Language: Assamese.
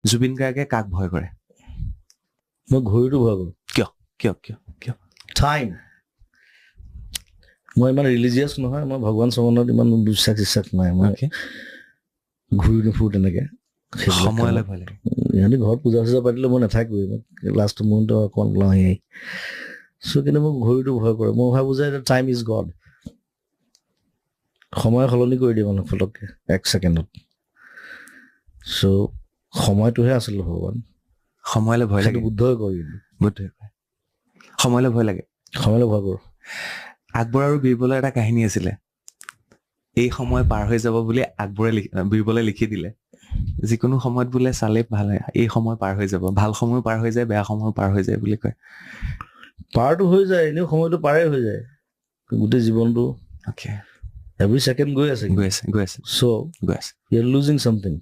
জুবিন গাৰ্গে কাক ভয় কৰে? মই ঘড়ীটো ভয় কৰোঁ। কিয়? টাইম। মই ইমান ৰিলিজিয়াছ নহয়, মই ভগৱান চগৱানত ইমান বিশ্বাস নাই। মই ঘূৰি নুফুৰো তেনেকে। সময়লৈ ভয় লাগে। সিহঁতি ঘৰত পূজা চূজা পাতিলে মই নাথাকোৱেই, লাষ্ট মুহূৰ্ত অকণ ওলাওঁহি। চ' কিন্তু মোক ঘড়ীটো ভয় কৰে। মই ভাবোঁ যে টাইম ইজ গড। সময় সলনি কৰি দিয়ে মানুহ ফটককে 1 ছেকেণ্ডত। চ' সময়টোহে আচল ভগৱান। সময়লৈ ভয় লাগে। বুদ্ধই কয় কিন্তু। বুদ্ধই কয়। সময়লৈ ভয় লাগে। সময়লৈ ভয় কৰোঁ। আকবৰ আৰু বীৰবলৰ এটা কাহিনী আছিলে। এই সময় পাৰ হৈ যাব বুলি আকবৰে বীৰবলে লিখি দিলে। যিকোনো সময়ত বোলে চালে ভাল হয়, এই সময় পাৰ হৈ যাব, ভাল সময়ো পাৰ হৈ যায়, বেয়া সময়ো পাৰ হৈ যায় বুলি কয়। পাৰটো হৈ যায়, এনেও সময়টো পাৰেই হৈ যায় গোটেই জীৱনটো। এভৰি ছেকেণ্ড গৈ আছে। গৈ আছে। চ' ইউ আৰ লুজিং চামথিং।